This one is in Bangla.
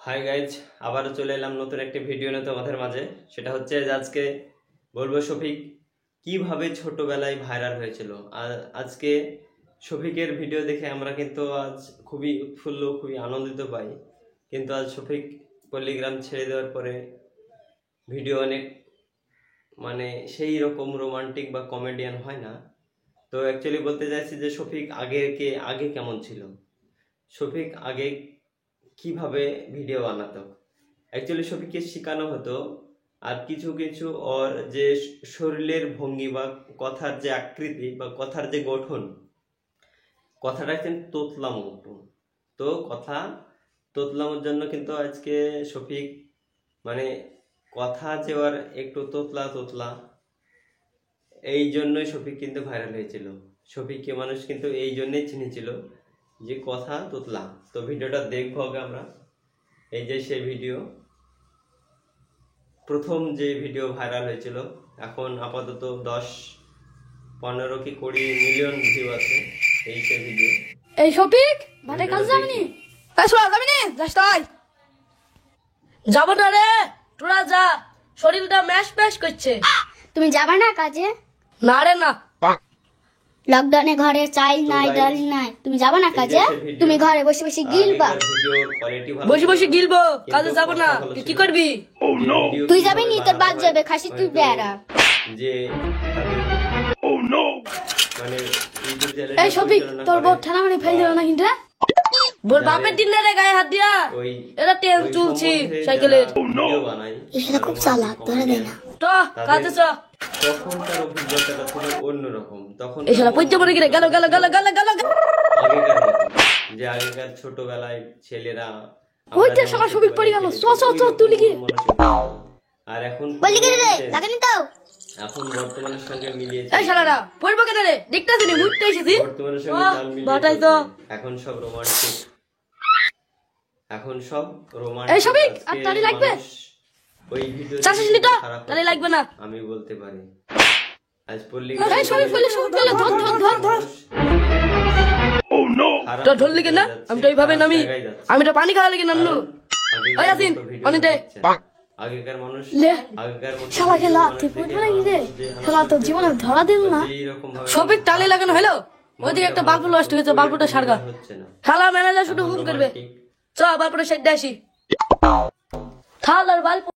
হাই গাইজ, আবারও চলে এলাম নতুন একটি ভিডিও নিয়ে তোমাদের মাঝে। সেটা হচ্ছে যে আজকে বলবো শফিক কিভাবে ছোটবেলায় ভাইরাল হয়েছিল। আর আজকে শফিকের ভিডিও দেখে আমরা কিন্তু আজ খুবই উৎফুল্ল, খুবই আনন্দিত পাই। কিন্তু আজ শফিক পল্লীগ্রাম ছেড়ে দেওয়ার পরে ভিডিও অনেক সেই রকম রোমান্টিক বা কমেডিয়ান হয় না। তো অ্যাকচুয়ালি বলতে চাইছি যে শফিক আগে কেমন ছিল, শফিক আগে কিভাবে ভিডিও বানাতো। অ্যাকচুয়ালি শফিককে শেখানো হতো, আর কিছু কিছু ওর যে শরীরের ভঙ্গি বা কথার যে আকৃতি বা কথার যে গঠন, কথাটা কিন্তু তোতলাম একটু। তো কথা তোতলানোর জন্য কিন্তু আজকে শফিক কথা যে ওর একটু তোতলা তোতলা, এই জন্যই শফিক কিন্তু ভাইরাল হয়েছিল। শফিককে মানুষ কিন্তু এই জন্যই চিনেছিল যে কথা তোতলা। তো ভিডিওটা দেখবো আগে আমরা। এই যে সেই ভিডিও, প্রথম যে ভিডিও ভাইরাল হয়েছিল, এখন আপাতত 10-15 কি 20 মিলিয়ন ভিউ আছে এই সেই ভিডিও। এই শফিক ভাটে কাজ যাবনি? যাবনি? যাস তাই যাব না রে, তোরা যা, শরীরটা ম্যাশ ম্যাশ করছে। তুমি যাবে না কাজে? না রে না, লকডাউনে ঘরে চাল নাই, ডাল নাই, তুমি যাবে না কাজে? তুমি ঘরে বসে বসে গিলবা। বসে বসে গিলবো, কাজে যাব না। তুই কি করবি? তুই যাবি নি, তোর বাদ যাবে, খাসি তুই বেড়া। যে এই শফিক, তোর বউ ঠানা মারি ফেল দিল না কিন্তু। বোর বাপের দিন রে গায়ে হাত দিয়া, এটা তেল চুলছি সাইকেলের। এটা খুব চালাক, ধরে দে না তো কাজে চ। তখনকার অভিজ্ঞতাটা ছিল অন্যরকম। তখন এই শালা পইতে পড়ে গেলে গেল গেল গেল গেল গেল আগেকার মতো, যে আগেকার ছোটবেলায় ছেলেরা ওইটা শালা শফিক পড়ে গেল। চ চ চ তুলি কি। আর এখন বলি কি রে, লাগেনি তো? এখন বর্তমানের সঙ্গে মিলিয়ে এই শালারা পড়বো কেন রে? দেখতাছি নি, মুইতে এসেছি। বর্তমানের সঙ্গে তাল মিলিয়ে বাটাই তো এখন সব রোমান্টিক, এখন সব রোমান্টিক। এই শফিক, আর তালি লাগবে? ওই ভিডিও চাষিস নি তো? তালি লাগবে না। আমি বলতে পারি আজ পল্লী এই শফিক বলে শফিক বলে ধর ধর ধর ধর। তো ধরলি কেন? আমি তো এইভাবে নামি, আমি তো পানি খাওয়া লেগে নামলো। ওই আসিন অনিতে আগেকার মানুষ, আগেকার মানুষ শালা খেলা তুই পড়বে না কি রে? শালা তো জীবনে ধরা দিল না। শফিক টালি লাগানো হলো, ওইদিকে একটা বাল্ব নষ্ট হয়েছে, বাল্বটা সারগা। শালা ম্যানেজার শুধু হুম করবে। চ বাল্বটা সেট আসি। থাল আর বাল্ব